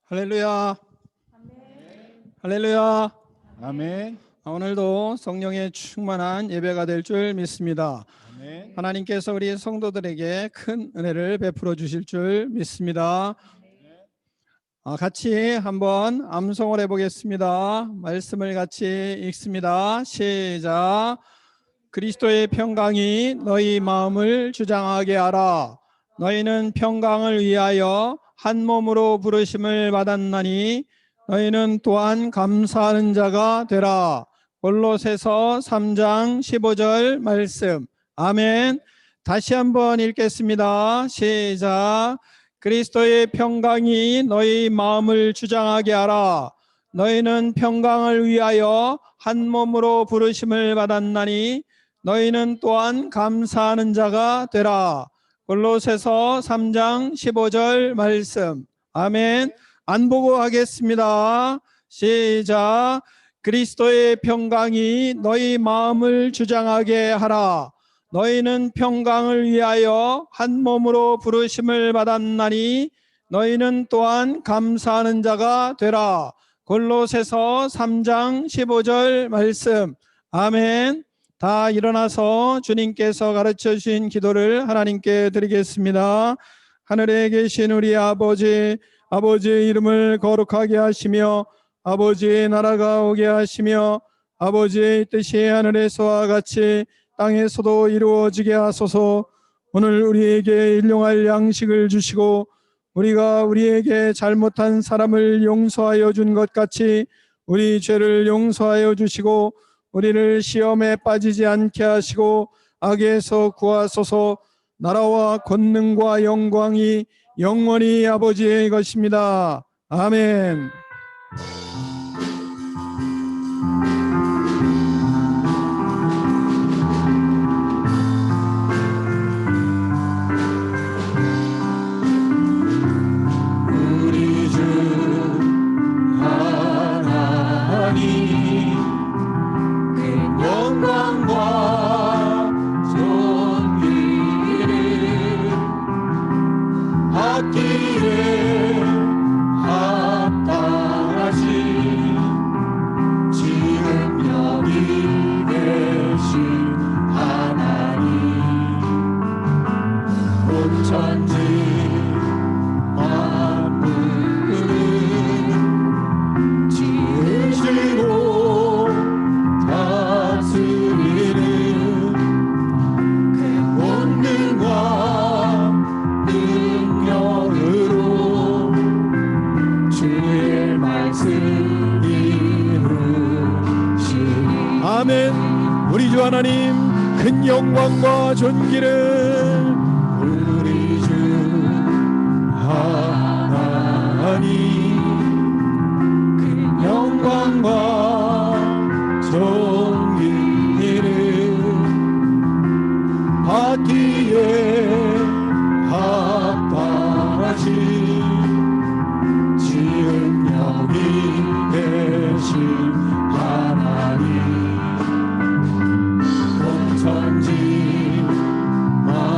할렐루야. 할렐루야. 아멘. 오늘도 성령의 충만한 예배가 될 줄 믿습니다. 아멘. 하나님께서 우리 성도들에게 큰 은혜를 베풀어 주실 줄 믿습니다. 같이 한번 암송을 해보겠습니다. 말씀을 같이 읽습니다. 시작. 그리스도의 평강이 너희 마음을 주장하게 하라. 너희는 평강을 위하여 한 몸으로 부르심을 받았나니 너희는 또한 감사하는 자가 되라. 골로새서 3장 15절 말씀. 아멘. 다시 한번 읽겠습니다. 시작. 그리스도의 평강이 너희 마음을 주장하게 하라. 너희는 평강을 위하여 한 몸으로 부르심을 받았나니 너희는 또한 감사하는 자가 되라. 골로새서 3장 15절 말씀. 아멘. 안 보고 하겠습니다. 시작. 그리스도의 평강이 너희 마음을 주장하게 하라. 너희는 평강을 위하여 한 몸으로 부르심을 받았나니 너희는 또한 감사하는 자가 되라. 골로새서 3장 15절 말씀. 아멘. 다 일어나서 주님께서 가르쳐 주신 기도를 하나님께 드리겠습니다. 하늘에 계신 우리 아버지, 아버지의 이름을 거룩하게 하시며 아버지의 나라가 오게 하시며 아버지의 뜻이 하늘에서와 같이 땅에서도 이루어지게 하소서. 오늘 우리에게 일용할 양식을 주시고 우리가 우리에게 잘못한 사람을 용서하여 준 것 같이 우리 죄를 용서하여 주시고 우리를 시험에 빠지지 않게 하시고 악에서 구하소서. 나라와 권능과 영광이 영원히 아버지의 것입니다. 아멘. 우리 주 하나님 그 영광과 존귀를 받기에 합당하신 지금 여기 계신 하나님 온 천지 만물을 지으시고 다스리는 그 권능과 능력으로 주의 말씀 이루시니 아멘. 우리 주 하나님 큰 영광과 존귀를 우리 주 하나님 그 영광과 존귀를 받기에 합당하신 지금 여기 계신 하나님 온 천지 만물을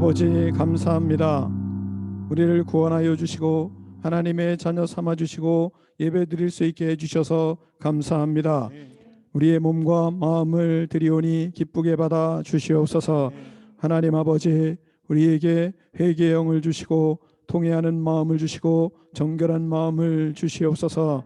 아버지 감사합니다. 우리를 구원하여 주시고 하나님의 자녀 삼아 주시고 예배 드릴 수 있게 해 주셔서 감사합니다. 우리의 몸과 마음을 드리오니 기쁘게 받아 주시옵소서. 하나님 아버지, 우리에게 회개의 영을 주시고 통회하는 마음을 주시고 정결한 마음을 주시옵소서.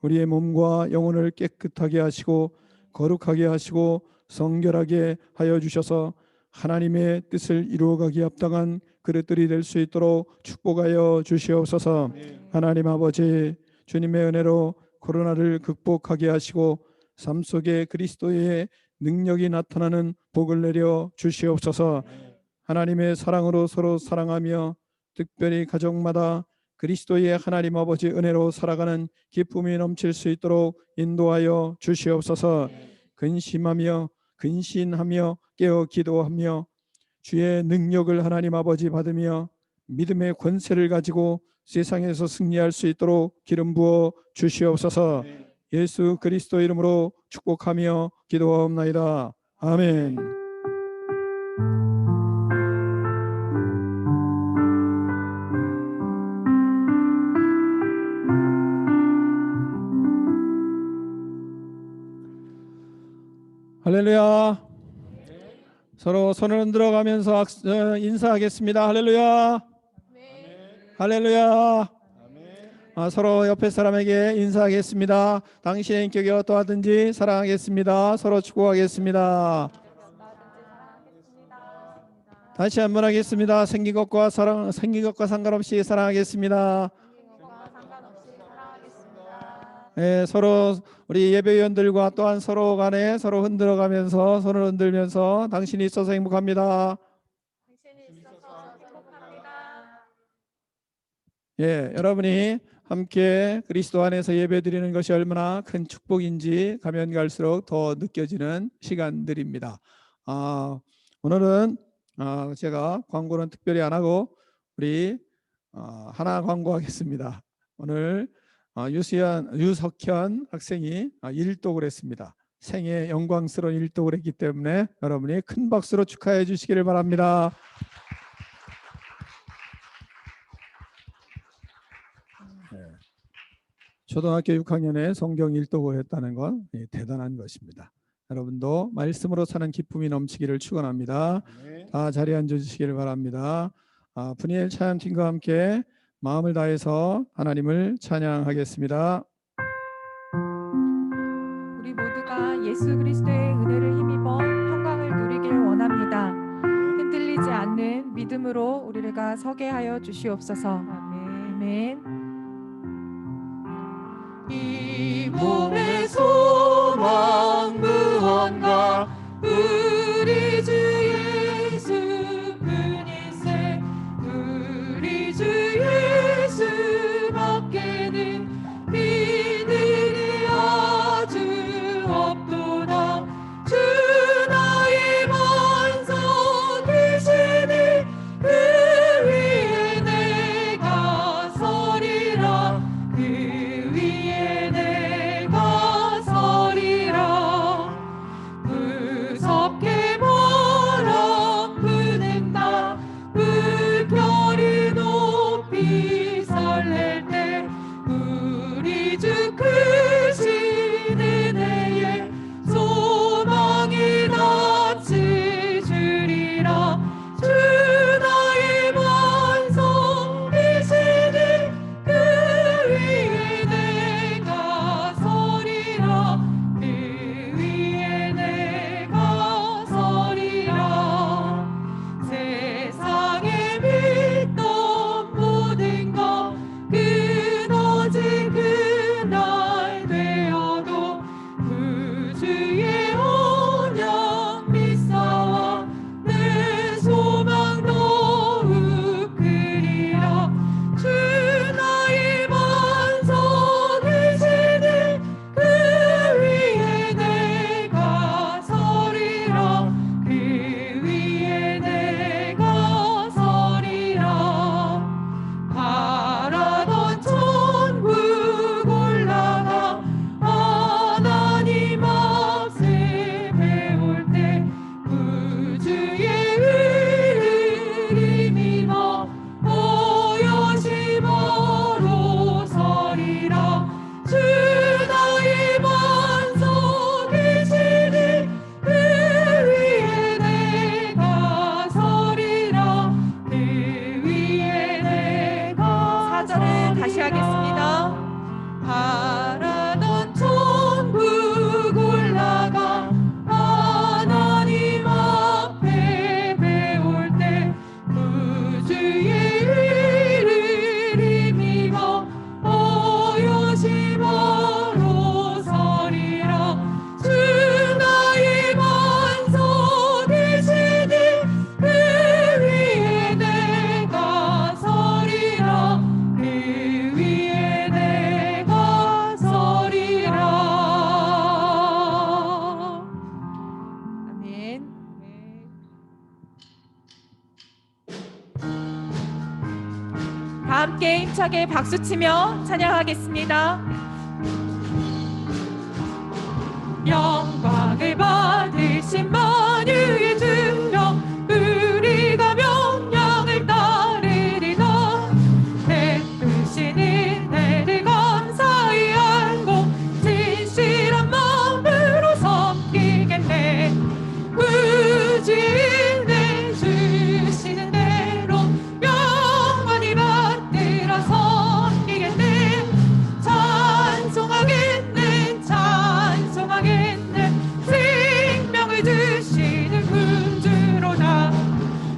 우리의 몸과 영혼을 깨끗하게 하시고 거룩하게 하시고 성결하게 하여 주셔서 하나님의 뜻을 이루어가기에 합당한 그릇들이 될 수 있도록 축복하여 주시옵소서. 하나님 아버지, 주님의 은혜로 코로나를 극복하게 하시고 삶 속에 그리스도의 능력이 나타나는 복을 내려 주시옵소서. 하나님의 사랑으로 서로 사랑하며 특별히 가정마다 그리스도의 하나님 아버지 은혜로 살아가는 기쁨이 넘칠 수 있도록 인도하여 주시옵소서. 근신하며 깨어 기도하며 주의 능력을 하나님 아버지 받으며 믿음의 권세를 가지고 세상에서 승리할 수 있도록 기름 부어 주시옵소서. 예수 그리스도 이름으로 축복하며 기도하옵나이다. 아멘. 할렐루야. 서로 손을 흔들어 가면서 인사하겠습니다. 할렐루야. 할렐루야. 서로 옆에 사람에게 인사하겠습니다. 당신의 인격이 어떠하든지 사랑하겠습니다. 서로 축복하겠습니다. 다시 한번 하겠습니다. 생긴 것과 상관없이 사랑하겠습니다. 네, 서로 우리 예배위원들과 또한 서로 간에 서로 흔들어가면서 손을 흔들면서 당신이 있어서 행복합니다. 예, 여러분이 함께 그리스도 안에서 예배드리는 것이 얼마나 큰 축복인지 가면 갈수록 더 느껴지는 시간들입니다. 오늘은 제가 광고는 특별히 안 하고 우리 하나 광고하겠습니다. 오늘 유석현 학생이 일독을 했습니다. 생애 영광스러운 일독을 했기 때문에 여러분이 큰 박수로 축하해 주시기를 바랍니다. 초등학교 6학년에 성경 일독을 했다는 건 대단한 것입니다. 여러분도 말씀으로 사는 기쁨이 넘치기를 축원합니다. 다 자리에 앉아주시기를 바랍니다. 분이엘 찬양팀과 함께 마음을 다해서 하나님을 찬양하겠습니다. 우리 모두가 예수 그리스도의 은혜를 힘입어 평강을 누리길 원합니다. 흔들리지 않는 믿음으로 우리가 서게 하여 주시옵소서. 아멘. 이 몸의 소망 무언가 우리 주 예수 뿐이세. 우리 주 예수 밖에는 믿음이 아주 없도다. 주 나의 반석 되시니 그 위에 내가 서리라. 그 위에 내가 함께 힘차게 박수치며 찬양하겠습니다. 영광을 받으신 만유의 주여 우리가 명령을 따르리라. 베푸신 은혜를 감사히 알고 진실한 마음으로 섬기겠네. 우주인을 주시는 대로 영원히 받들어 섬기겠네. 찬송하겠네 찬송하겠네. 생명을 주시는 구주로다.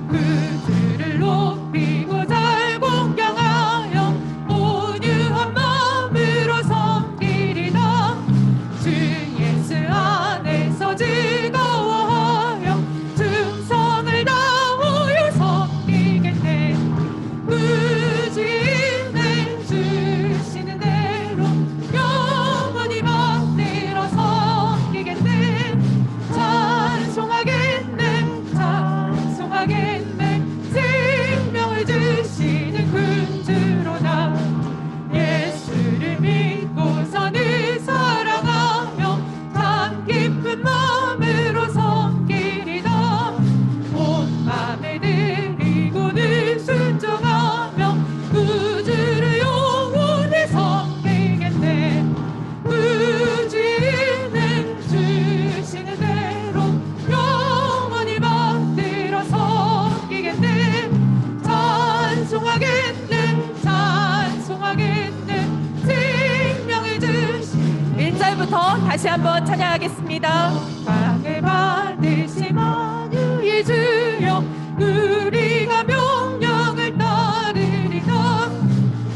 그들을 높이고 잘 공경하여 온유한 마음으로 섬기리라. 주 예수 안에서 즐거워하여 충성을 다하여 섬기겠네. 우주인을 주시는 대로 영원히 받들어 섬기겠네. 찬송하겠네 찬송하겠네. 생명을 주시는 구주로다. 예수를 믿고서는 사랑하며 참 깊은 마음으로 섬기리라. 온 맘을 드리고 늘 순종하며 구주를 영원히 섬기겠네. 우주인을 주시는 대로 영원히 받들어 섬기겠네. 찬송하겠네 찬송하겠네. 생명을 주신 1절부터 다시 한번 찬양하겠습니다. 영광을 받으신 만유의 주여 우리가 명령을 따르리라.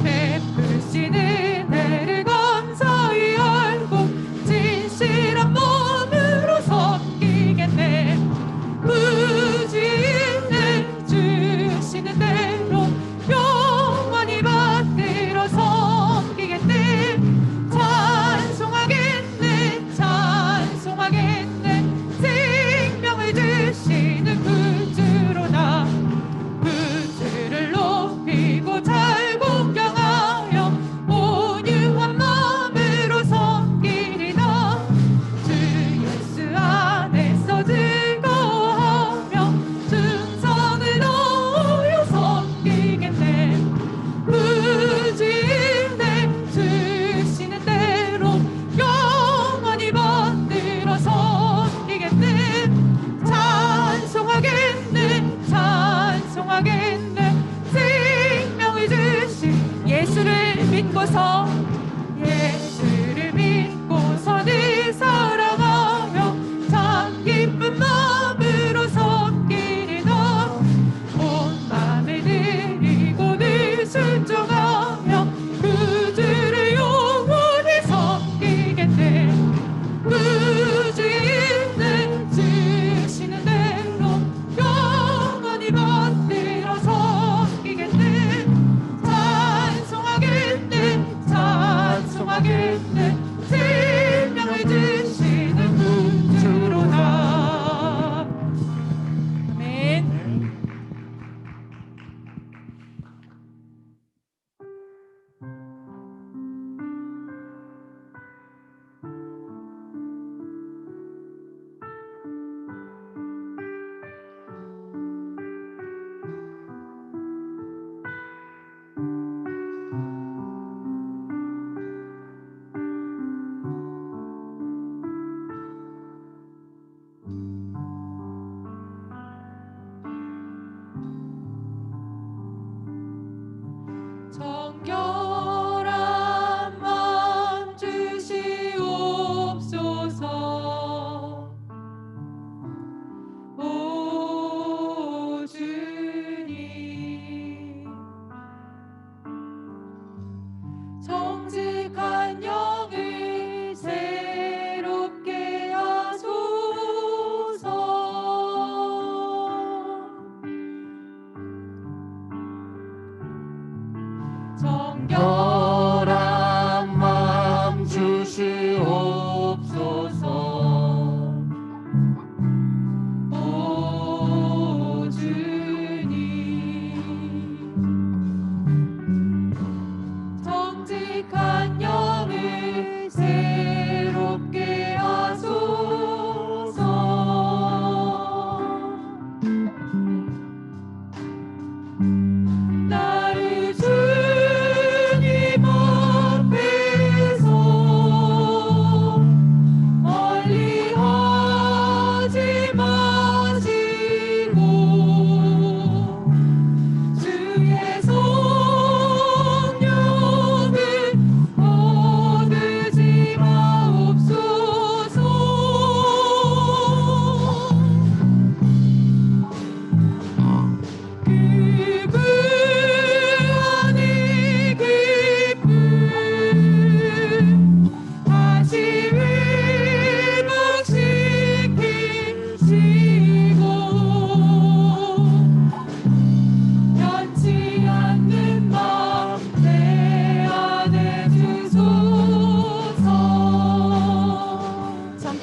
베푸신 은혜를 감사히 알고 진실한 마음으로 섬기겠네. 우주인을 주시는 대로 영원히 받들어 섬기겠네. 찬송하겠네 찬송하겠네. 생명을 주시는 구주로다.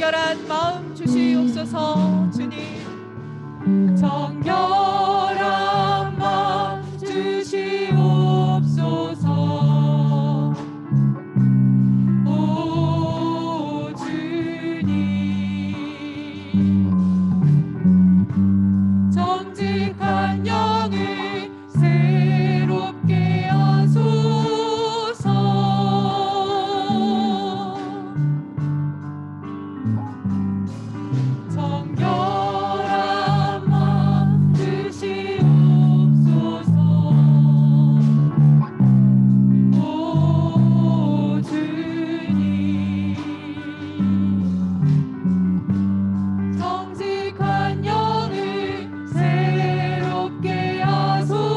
정결한 마음 주시옵소서. 주님 정결한 마음 주시옵소서. 오 주님 정직한 영을 새롭게 하소서. 정결한 마음 주시옵소서. 오 주님 정직한 영을 새롭게 하소서.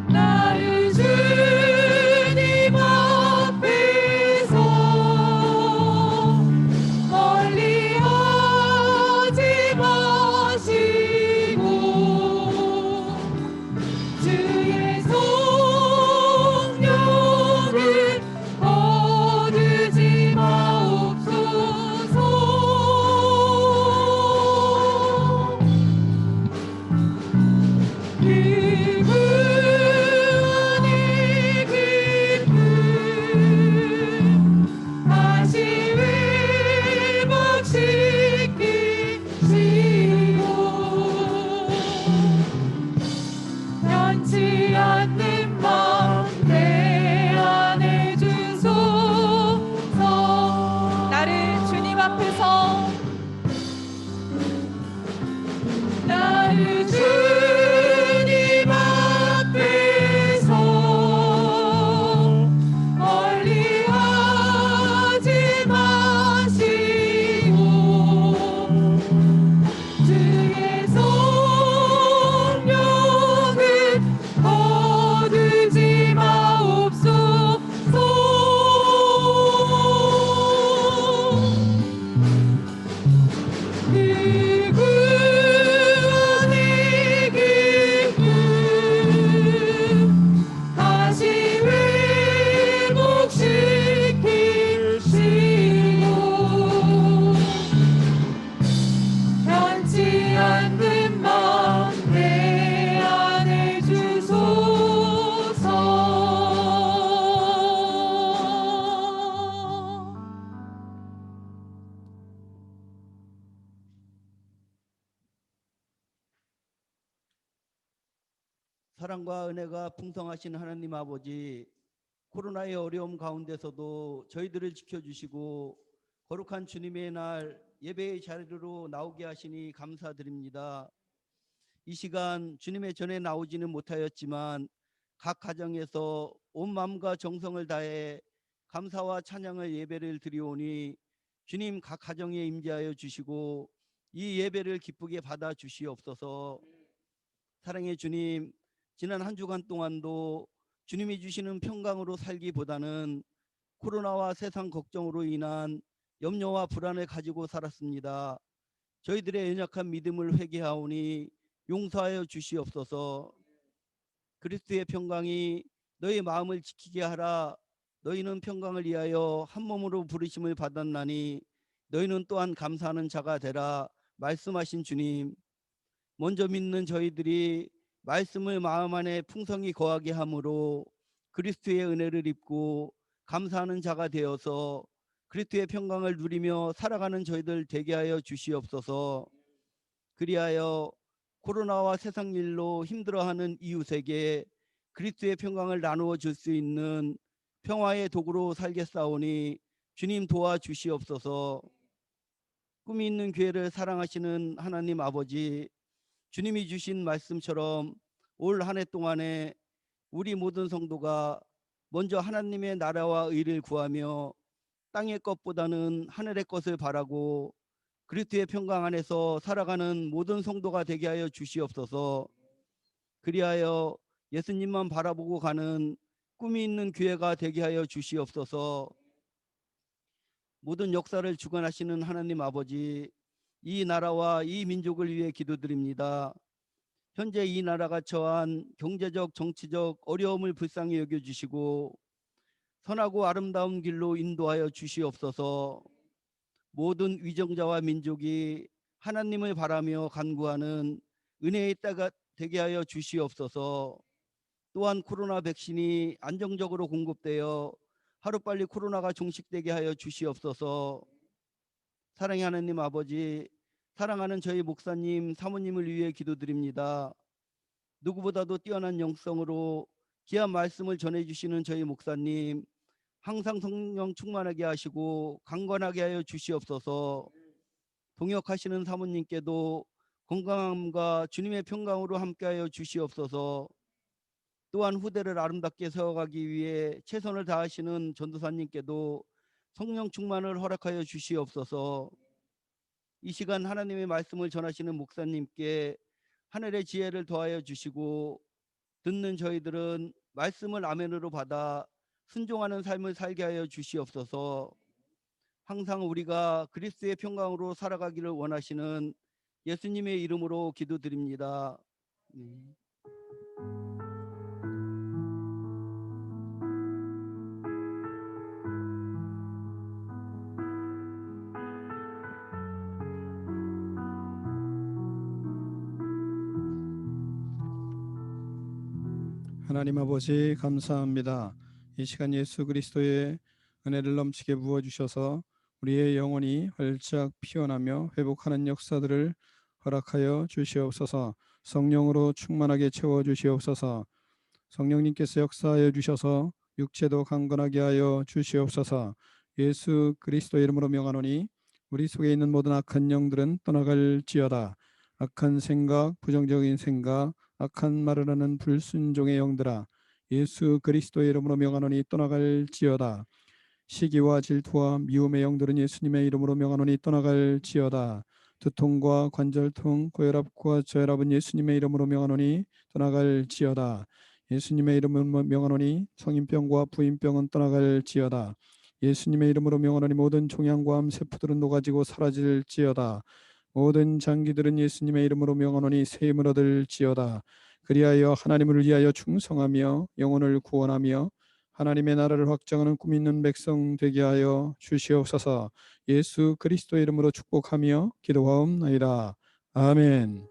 나를 주님 앞에서 멀리하지 마시고 주의 성령을 거두지 마옵소서. 그분의 기쁨 다시 회복시키시고 변치 않는 마음 내 안에 주소서. 나를 주님 앞에서 나를 주님 앞에서 멀리하지 마시고 주의 성령을 거두지 마옵소서. 그분의 기쁨 다시 회복시키시고 변치 않는 마음 내 안에 주소서. 사랑과 은혜가 풍성하신 하나님 아버지, 코로나의 어려움 가운데서도 저희들을 지켜주시고 거룩한 주님의 날 예배의 자리로 나오게 하시니 감사드립니다. 이 시간 주님의 전에 나오지는 못하였지만 각 가정에서 온 마음과 정성을 다해 감사와 찬양의 예배를 드리오니 주님 각 가정에 임재하여 주시고 이 예배를 기쁘게 받아 주시옵소서. 사랑의 주님, 지난 한 주간 동안도 주님이 주시는 평강으로 살기보다는 코로나와 세상 걱정으로 인한 염려와 불안을 가지고 살았습니다. 저희들의 연약한 믿음을 회개하오니 용서하여 주시옵소서. 그리스도의 평강이 너희 마음을 지키게 하라. 너희는 평강을 위하여 한 몸으로 부르심을 받았나니 너희는 또한 감사하는 자가 되라 말씀하신 주님, 먼저 믿는 저희들이 말씀을 마음 안에 풍성히 거하게 함으로 그리스도의 은혜를 입고 감사하는 자가 되어서 그리스도의 평강을 누리며 살아가는 저희들 되게 하여 주시옵소서. 그리하여 코로나와 세상 일로 힘들어하는 이웃에게 그리스도의 평강을 나누어 줄 수 있는 평화의 도구로 살겠사오니 주님 도와주시옵소서. 꿈이 있는 교회를 사랑하시는 하나님 아버지, 주님이 주신 말씀처럼 올 한 해 동안에 우리 모든 성도가 먼저 하나님의 나라와 의를 구하며 땅의 것보다는 하늘의 것을 바라고 그리스도의 평강 안에서 살아가는 모든 성도가 되게 하여 주시옵소서. 그리하여 예수님만 바라보고 가는 꿈이 있는 교회가 되게 하여 주시옵소서. 모든 역사를 주관하시는 하나님 아버지, 이 나라와 이 민족을 위해 기도드립니다. 현재 이 나라가 처한 경제적, 정치적 어려움을 불쌍히 여겨주시고 선하고 아름다운 길로 인도하여 주시옵소서. 모든 위정자와 민족이 하나님을 바라며 간구하는 은혜의 때가 되게 하여 주시옵소서. 또한 코로나 백신이 안정적으로 공급되어 하루빨리 코로나가 종식되게 하여 주시옵소서. 사랑의 하나님 아버지, 사랑하는 저희 목사님, 사모님을 위해 기도드립니다. 누구보다도 뛰어난 영성으로 귀한 말씀을 전해주시는 저희 목사님, 항상 성령 충만하게 하시고 강건하게 하여 주시옵소서. 동역하시는 사모님께도 건강함과 주님의 평강으로 함께하여 주시옵소서. 또한 후대를 아름답게 세워가기 위해 최선을 다하시는 전도사님께도 성령 충만을 허락하여 주시옵소서. 이 시간 하나님의 말씀을 전하시는 목사님께 하늘의 지혜를 더하여 주시고 듣는 저희들은 말씀을 아멘으로 받아 순종하는 삶을 살게 하여 주시옵소서. 항상 우리가 그리스도의 평강으로 살아가기를 원하시는 예수님의 이름으로 기도드립니다. 하나님 아버지 감사합니다. 이 시간 예수 그리스도의 은혜를 넘치게 부어주셔서 우리의 영혼이 활짝 피어나며 회복하는 역사들을 허락하여 주시옵소서. 성령으로 충만하게 채워주시옵소서. 성령님께서 역사하여 주셔서 육체도 강건하게 하여 주시옵소서. 예수 그리스도 이름으로 명하노니 우리 속에 있는 모든 악한 영들은 떠나갈지어다. 악한 생각, 부정적인 생각, 악한 말을 하는 불순종의 영들아, 예수 그리스도의 이름으로 명하노니 떠나갈지어다. 시기와 질투와 미움의 영들은 예수님의 이름으로 명하노니 떠나갈지어다. 두통과 관절통, 고혈압과 저혈압은 예수님의 이름으로 명하노니 떠나갈지어다. 예수님의 이름으로 명하노니 성인병과 부인병은 떠나갈지어다. 예수님의 이름으로 명하노니 모든 종양과 암세포들은 녹아지고 사라질지어다. 모든 장기들은 예수님의 이름으로 명하노니 새 힘을 얻을지어다. 그리하여 하나님을 위하여 충성하며 영혼을 구원하며 하나님의 나라를 확장하는 꿈 있는 백성 되게 하여 주시옵소서. 예수 그리스도의 이름으로 축복하며 기도하옵나이다. 아멘.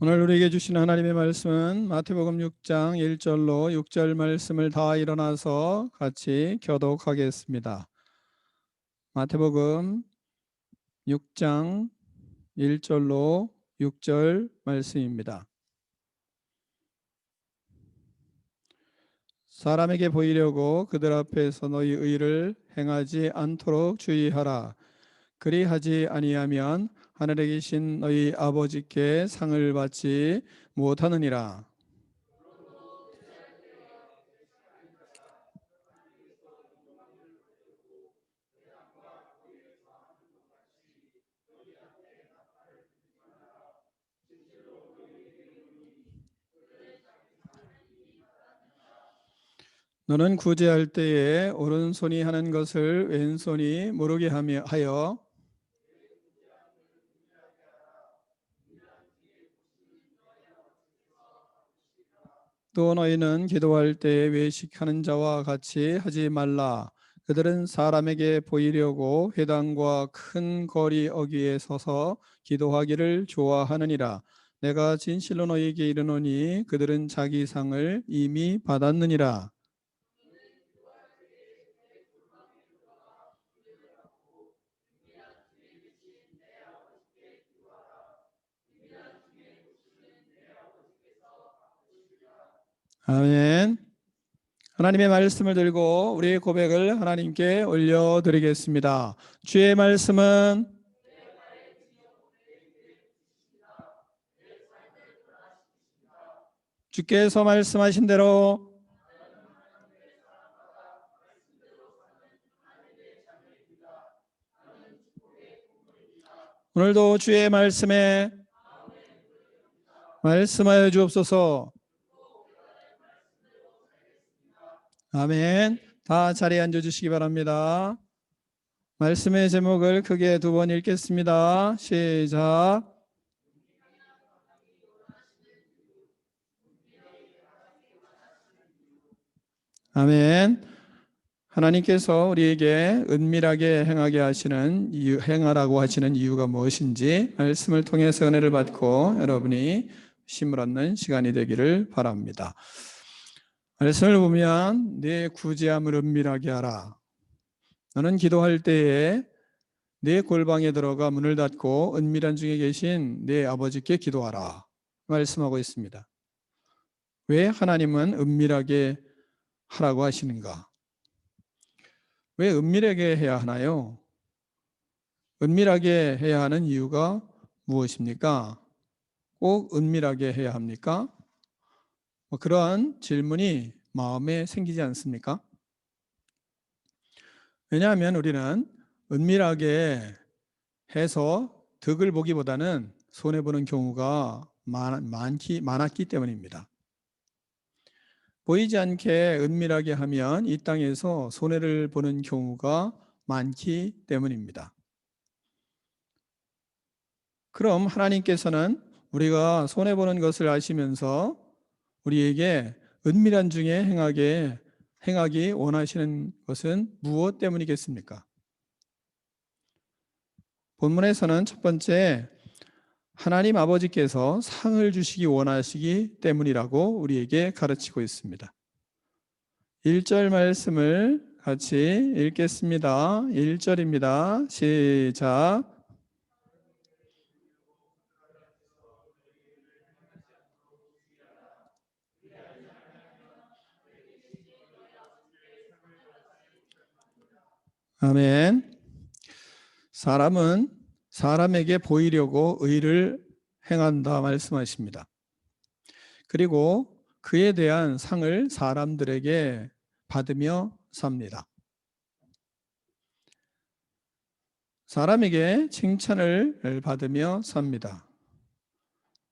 오늘 우리에게 주신 하나님의 말씀은 마태복음 6장 1절로 6절 말씀을 다 일어나서 같이 교독하겠습니다. 마태복음 6장 1절로 6절 말씀입니다. 사람에게 보이려고 그들 앞에서 너희 의를 행하지 않도록 주의하라. 그리하지 아니하면 하늘에 계신 너희 아버지께 상을 받지 못하느니라. 너는 구제할 때에 오른손이 하는 것을 왼손이 모르게 하여 또 너희는 기도할 때에 외식하는 자와 같이 하지 말라. 그들은 사람에게 보이려고 회당과 큰 거리 어귀에 서서 기도하기를 좋아하느니라. 내가 진실로 너희에게 이르노니 그들은 자기 상을 이미 받았느니라. 아멘. 하나님의 말씀을 들고 우리의 고백을 하나님께 올려드리겠습니다. 주의 말씀은 주께서 말씀하신 대로 오늘도 주의 말씀에 말씀하여 주옵소서. 아멘. 다 자리에 앉아 주시기 바랍니다. 말씀의 제목을 크게 두 번 읽겠습니다. 시작. 아멘. 하나님께서 우리에게 은밀하게 행하라고 하시는 이유가 무엇인지 말씀을 통해서 은혜를 받고 여러분이 힘을 얻는 시간이 되기를 바랍니다. 말씀을 보면 내 구제함을 은밀하게 하라. 너는 기도할 때에 내 골방에 들어가 문을 닫고 은밀한 중에 계신 내 아버지께 기도하라 말씀하고 있습니다. 왜 하나님은 은밀하게 하라고 하시는가? 왜 은밀하게 해야 하나요? 은밀하게 해야 하는 이유가 무엇입니까? 꼭 은밀하게 해야 합니까? 그러한 질문이 마음에 생기지 않습니까? 왜냐하면 우리는 은밀하게 해서 덕을 보기보다는 손해보는 경우가 많았기 때문입니다. 보이지 않게 은밀하게 하면 이 땅에서 손해를 보는 경우가 많기 때문입니다. 그럼 하나님께서는 우리가 손해보는 것을 아시면서 우리에게 은밀한 중에 행하기 원하시는 것은 무엇 때문이겠습니까? 본문에서는 첫 번째, 하나님 아버지께서 상을 주시기 원하시기 때문이라고 우리에게 가르치고 있습니다. 1절 말씀을 같이 읽겠습니다. 1절입니다. 시작. 아멘. 사람은 사람에게 보이려고 의를 행한다 말씀하십니다. 그리고 그에 대한 상을 사람들에게 받으며 삽니다. 사람에게 칭찬을 받으며 삽니다.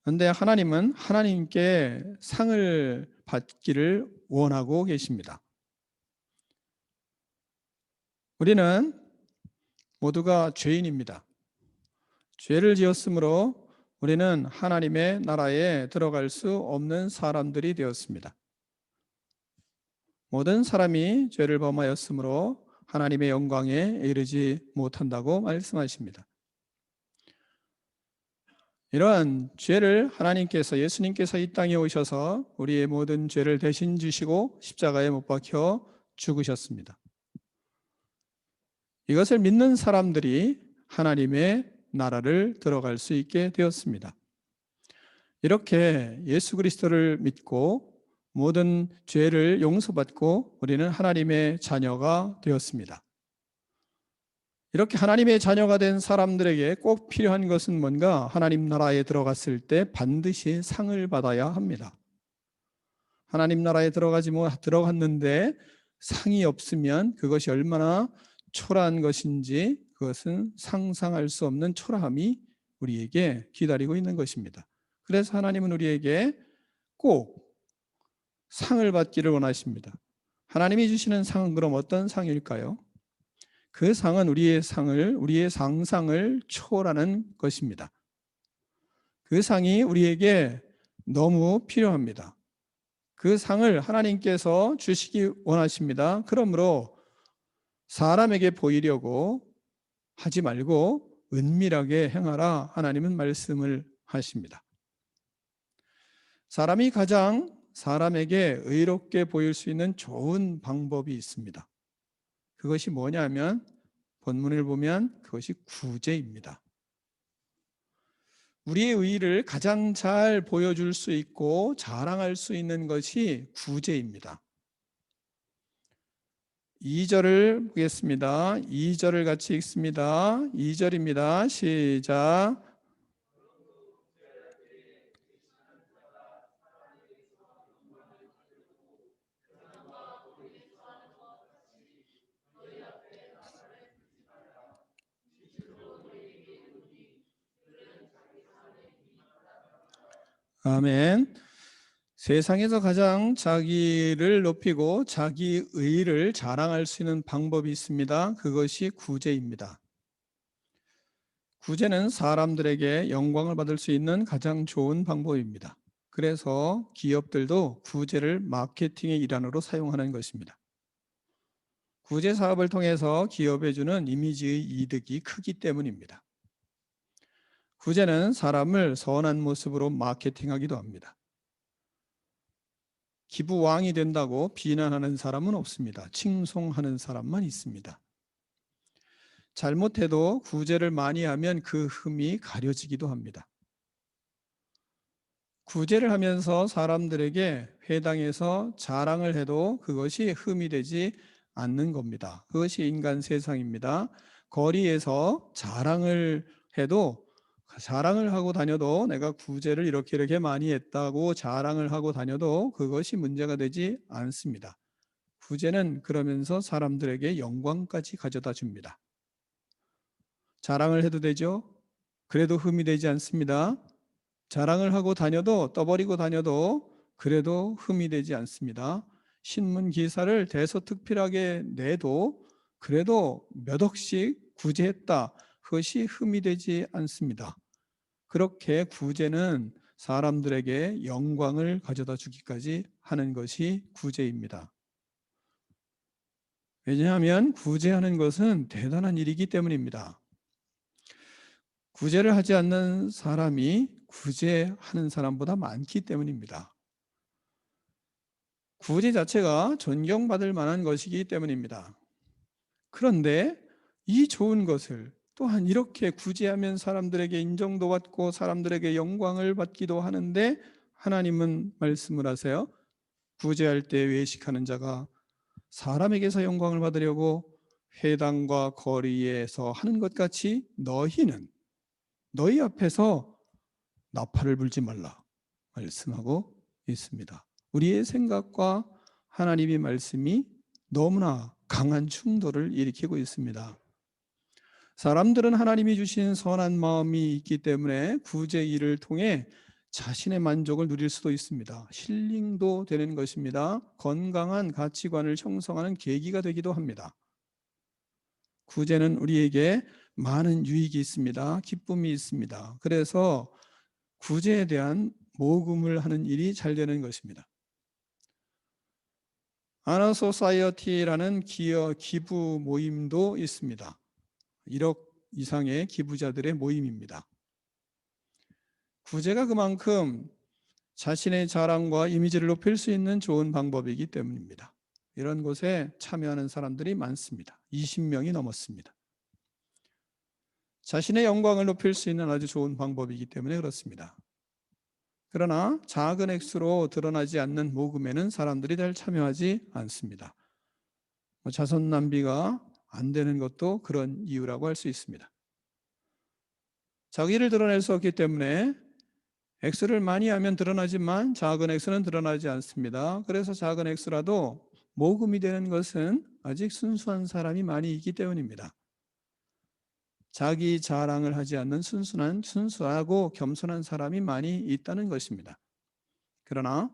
그런데 하나님은 하나님께 상을 받기를 원하고 계십니다. 우리는 모두가 죄인입니다. 죄를 지었으므로 우리는 하나님의 나라에 들어갈 수 없는 사람들이 되었습니다. 모든 사람이 죄를 범하였으므로 하나님의 영광에 이르지 못한다고 말씀하십니다. 이러한 죄를 하나님께서, 예수님께서 이 땅에 오셔서 우리의 모든 죄를 대신 지시고 십자가에 못 박혀 죽으셨습니다. 이것을 믿는 사람들이 하나님의 나라를 들어갈 수 있게 되었습니다. 이렇게 예수 그리스도를 믿고 모든 죄를 용서받고 우리는 하나님의 자녀가 되었습니다. 이렇게 하나님의 자녀가 된 사람들에게 꼭 필요한 것은 뭔가? 하나님 나라에 들어갔을 때 반드시 상을 받아야 합니다. 하나님 나라에 들어갔는데 상이 없으면 그것이 얼마나 초라한 것인지 그것은 상상할 수 없는 초라함이 우리에게 기다리고 있는 것입니다. 그래서 하나님은 우리에게 꼭 상을 받기를 원하십니다. 하나님이 주시는 상은 그럼 어떤 상일까요? 그 상은 우리의 상상을 초월하는 것입니다. 그 상이 우리에게 너무 필요합니다. 그 상을 하나님께서 주시기 원하십니다. 그러므로 사람에게 보이려고 하지 말고 은밀하게 행하라 하나님은 말씀을 하십니다. 사람이 가장 사람에게 의롭게 보일 수 있는 좋은 방법이 있습니다. 그것이 뭐냐면 본문을 보면 그것이 구제입니다. 우리의 의의를 가장 잘 보여줄 수 있고 자랑할 수 있는 것이 구제입니다. 2절을 보겠습니다. 2절을 같이 읽습니다. 2절입니다. 시작. 아멘. 세상에서 가장 자기를 높이고 자기 의를 자랑할 수 있는 방법이 있습니다. 그것이 구제입니다. 구제는 사람들에게 영광을 받을 수 있는 가장 좋은 방법입니다. 그래서 기업들도 구제를 마케팅의 일환으로 사용하는 것입니다. 구제 사업을 통해서 기업에 주는 이미지의 이득이 크기 때문입니다. 구제는 사람을 선한 모습으로 마케팅하기도 합니다. 기부왕이 된다고 비난하는 사람은 없습니다. 칭송하는 사람만 있습니다. 잘못해도 구제를 많이 하면 그 흠이 가려지기도 합니다. 구제를 하면서 사람들에게 회당에서 자랑을 해도 그것이 흠이 되지 않는 겁니다. 그것이 인간 세상입니다. 거리에서 자랑을 해도 자랑을 하고 다녀도 내가 구제를 이렇게 많이 했다고 자랑을 하고 다녀도 그것이 문제가 되지 않습니다. 구제는 그러면서 사람들에게 영광까지 가져다 줍니다. 자랑을 해도 되죠? 그래도 흠이 되지 않습니다. 자랑을 하고 다녀도 떠버리고 다녀도 그래도 흠이 되지 않습니다. 신문 기사를 대서특필하게 내도 그래도 몇 억씩 구제했다. 그것이 흠이 되지 않습니다. 그렇게 구제는 사람들에게 영광을 가져다 주기까지 하는 것이 구제입니다. 왜냐하면 구제하는 것은 대단한 일이기 때문입니다. 구제를 하지 않는 사람이 구제하는 사람보다 많기 때문입니다. 구제 자체가 존경받을 만한 것이기 때문입니다. 그런데 이 좋은 것을 또한 이렇게 구제하면 사람들에게 인정도 받고 사람들에게 영광을 받기도 하는데 하나님은 말씀을 하세요. 구제할 때 외식하는 자가 사람에게서 영광을 받으려고 회당과 거리에서 하는 것 같이 너희는 너희 앞에서 나팔을 불지 말라 말씀하고 있습니다. 우리의 생각과 하나님의 말씀이 너무나 강한 충돌을 일으키고 있습니다. 사람들은 하나님이 주신 선한 마음이 있기 때문에 구제 일을 통해 자신의 만족을 누릴 수도 있습니다. 힐링도 되는 것입니다. 건강한 가치관을 형성하는 계기가 되기도 합니다. 구제는 우리에게 많은 유익이 있습니다. 기쁨이 있습니다. 그래서 구제에 대한 모금을 하는 일이 잘 되는 것입니다. 아나소사이어티라는 기부 모임도 있습니다. 1억 이상의 기부자들의 모임입니다. 구제가 그만큼 자신의 자랑과 이미지를 높일 수 있는 좋은 방법이기 때문입니다. 이런 곳에 참여하는 사람들이 많습니다. 20명이 넘었습니다. 자신의 영광을 높일 수 있는 아주 좋은 방법이기 때문에 그렇습니다. 그러나 작은 액수로 드러나지 않는 모금에는 사람들이 잘 참여하지 않습니다. 자선 낭비가 안 되는 것도 그런 이유라고 할 수 있습니다. 자기를 드러낼 수 없기 때문에 액수를 많이 하면 드러나지만 작은 액수는 드러나지 않습니다. 그래서 작은 액수라도 모금이 되는 것은 아직 순수한 사람이 많이 있기 때문입니다. 자기 자랑을 하지 않는 순수하고 겸손한 사람이 많이 있다는 것입니다. 그러나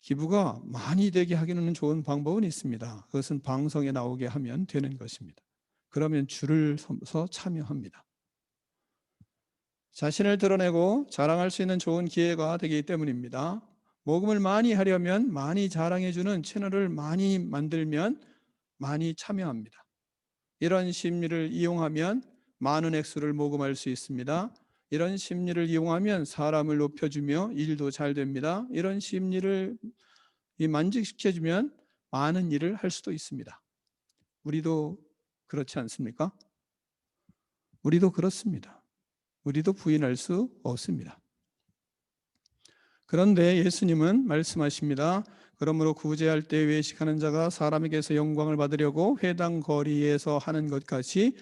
기부가 많이 되게 하기는 좋은 방법은 있습니다. 그것은 방송에 나오게 하면 되는 것입니다. 그러면 줄을 서서 참여합니다. 자신을 드러내고 자랑할 수 있는 좋은 기회가 되기 때문입니다. 모금을 많이 하려면 많이 자랑해주는 채널을 많이 만들면 많이 참여합니다. 이런 심리를 이용하면 많은 액수를 모금할 수 있습니다. 이런 심리를 이용하면 사람을 높여주며 일도 잘 됩니다. 이런 심리를 만족시켜주면 많은 일을 할 수도 있습니다. 우리도 그렇지 않습니까? 우리도 그렇습니다. 우리도 부인할 수 없습니다. 그런데 예수님은 말씀하십니다. 그러므로 구제할 때 외식하는 자가 사람에게서 영광을 받으려고 회당 거리에서 하는 것 같이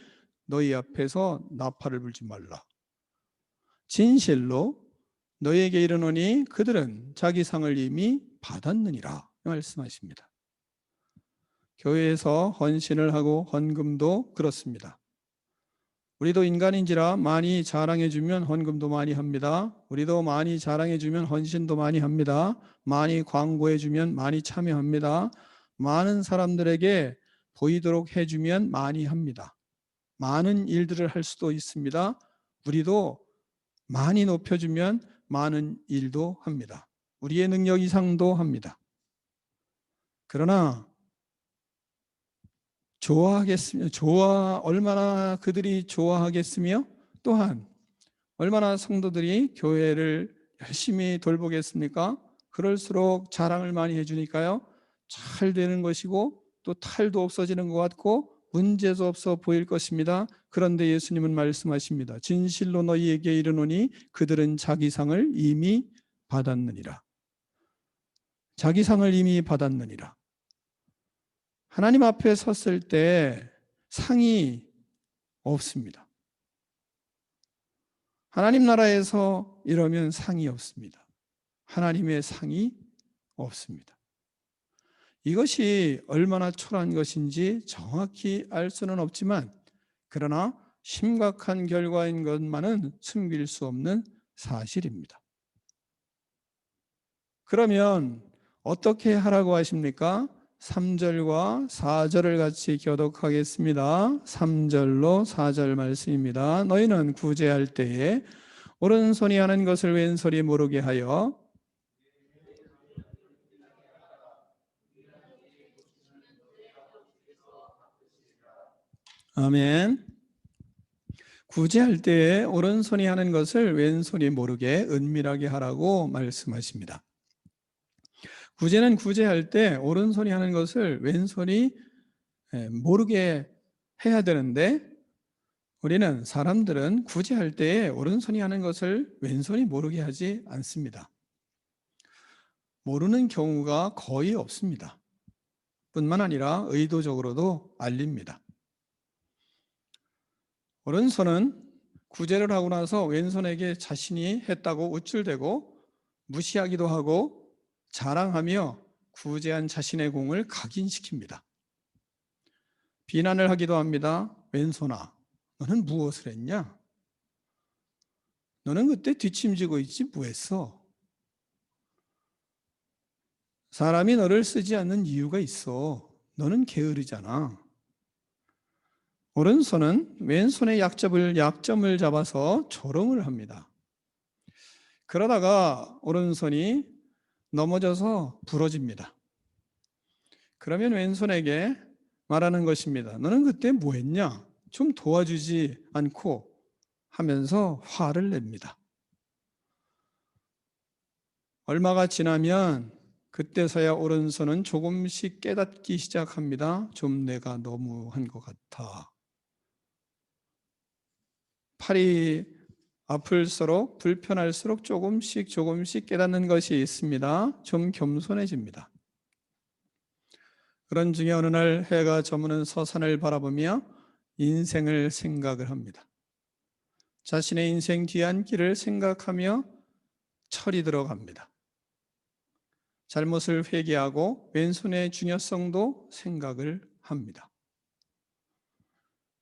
너희 앞에서 나팔을 불지 말라. 진실로 너희에게 이르노니 그들은 자기 상을 이미 받았느니라 말씀하십니다. 교회에서 헌신을 하고 헌금도 그렇습니다. 우리도 인간인지라 많이 자랑해주면 헌금도 많이 합니다. 우리도 많이 자랑해주면 헌신도 많이 합니다. 많이 광고해주면 많이 참여합니다. 많은 사람들에게 보이도록 해주면 많이 합니다. 많은 일들을 할 수도 있습니다. 우리도 많이 높여주면 많은 일도 합니다. 우리의 능력 이상도 합니다. 그러나 얼마나 그들이 좋아하겠으며 또한 얼마나 성도들이 교회를 열심히 돌보겠습니까? 그럴수록 자랑을 많이 해주니까요. 잘 되는 것이고 또 탈도 없어지는 것 같고 문제도 없어 보일 것입니다. 그런데 예수님은 말씀하십니다. 진실로 너희에게 이르노니 그들은 자기 상을 이미 받았느니라. 자기 상을 이미 받았느니라. 하나님 앞에 섰을 때 상이 없습니다. 하나님 나라에서 이러면 상이 없습니다. 하나님의 상이 없습니다. 이것이 얼마나 초라한 것인지 정확히 알 수는 없지만 그러나 심각한 결과인 것만은 숨길 수 없는 사실입니다. 그러면 어떻게 하라고 하십니까? 3절과 4절을 같이 교독하겠습니다. 3절로 4절 말씀입니다. 너희는 구제할 때에 오른손이 하는 것을 왼손이 모르게 하여 아멘. 구제할 때에 오른손이 하는 것을 왼손이 모르게 은밀하게 하라고 말씀하십니다. 구제는 구제할 때 오른손이 하는 것을 왼손이 모르게 해야 되는데 우리는 사람들은 구제할 때에 오른손이 하는 것을 왼손이 모르게 하지 않습니다. 모르는 경우가 거의 없습니다. 뿐만 아니라 의도적으로도 알립니다. 오른손은 구제를 하고 나서 왼손에게 자신이 했다고 우쭐대고 무시하기도 하고 자랑하며 구제한 자신의 공을 각인시킵니다. 비난을 하기도 합니다. 왼손아, 너는 무엇을 했냐? 너는 그때 뒷짐지고 있지 뭐했어? 사람이 너를 쓰지 않는 이유가 있어. 너는 게으르잖아. 오른손은 왼손의 약점을 잡아서 조롱을 합니다. 그러다가 오른손이 넘어져서 부러집니다. 그러면 왼손에게 말하는 것입니다. 너는 그때 뭐 했냐? 좀 도와주지 않고 하면서 화를 냅니다. 얼마가 지나면 그때서야 오른손은 조금씩 깨닫기 시작합니다. 좀 내가 너무한 것 같아. 팔이 아플수록 불편할수록 조금씩 깨닫는 것이 있습니다. 좀 겸손해집니다. 그런 중에 어느 날 해가 저무는 서산을 바라보며 인생을 생각을 합니다. 자신의 인생 뒤안길을 생각하며 철이 들어갑니다. 잘못을 회개하고 왼손의 중요성도 생각을 합니다.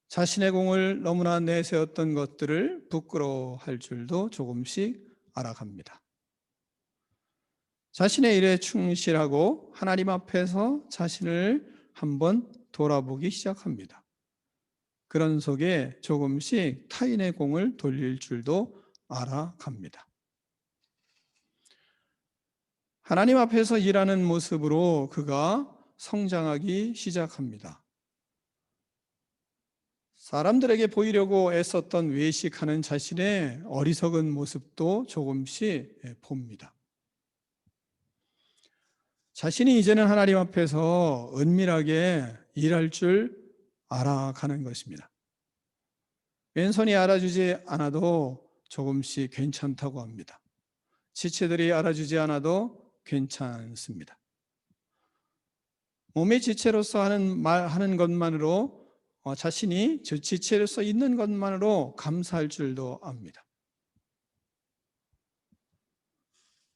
자신의 공을 너무나 내세웠던 것들을 부끄러워할 줄도 조금씩 알아갑니다. 자신의 일에 충실하고 하나님 앞에서 자신을 한번 돌아보기 시작합니다. 그런 속에 조금씩 타인의 공을 돌릴 줄도 알아갑니다. 하나님 앞에서 일하는 모습으로 그가 성장하기 시작합니다. 사람들에게 보이려고 애썼던 외식하는 자신의 어리석은 모습도 조금씩 봅니다. 자신이 이제는 하나님 앞에서 은밀하게 일할 줄 알아가는 것입니다. 왼손이 알아주지 않아도 조금씩 괜찮다고 합니다. 지체들이 알아주지 않아도 괜찮습니다. 몸의 지체로서 하는 것만으로 자신이 지체로서 있는 것만으로 감사할 줄도 압니다.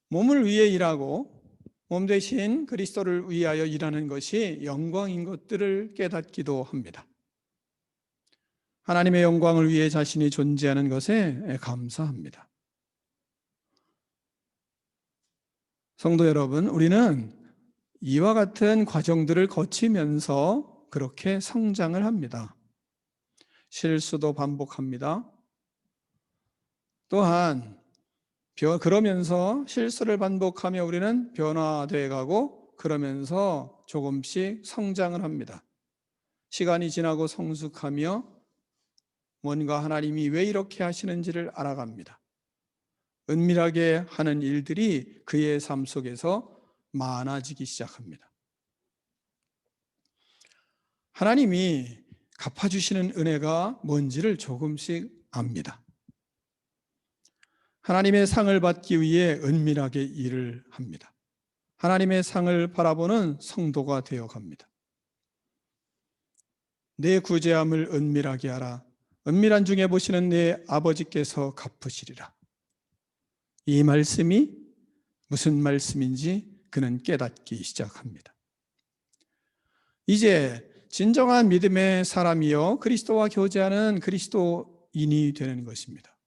몸을 위해 일하고 몸 대신 그리스도를 위하여 일하는 것이 영광인 것들을 깨닫기도 합니다. 하나님의 영광을 위해 자신이 존재하는 것에 감사합니다. 성도 여러분, 우리는 이와 같은 과정들을 거치면서 그렇게 성장을 합니다. 실수도 반복합니다. 또한 그러면서 실수를 반복하며 우리는 변화되어 가고 그러면서 조금씩 성장을 합니다. 시간이 지나고 성숙하며 뭔가 하나님이 왜 이렇게 하시는지를 알아갑니다. 은밀하게 하는 일들이 그의 삶 속에서 많아지기 시작합니다. 하나님이 갚아주시는 은혜가 뭔지를 조금씩 압니다. 하나님의 상을 받기 위해 은밀하게 일을 합니다. 하나님의 상을 바라보는 성도가 되어 갑니다. 내 구제함을 은밀하게 하라. 은밀한 중에 보시는 내 아버지께서 갚으시리라. 이 말씀이 무슨 말씀인지 그는 깨닫기 시작합니다. 이제 진정한 믿음의 사람이요 그리스도와 교제하는 그리스도인이 되는 것입니다.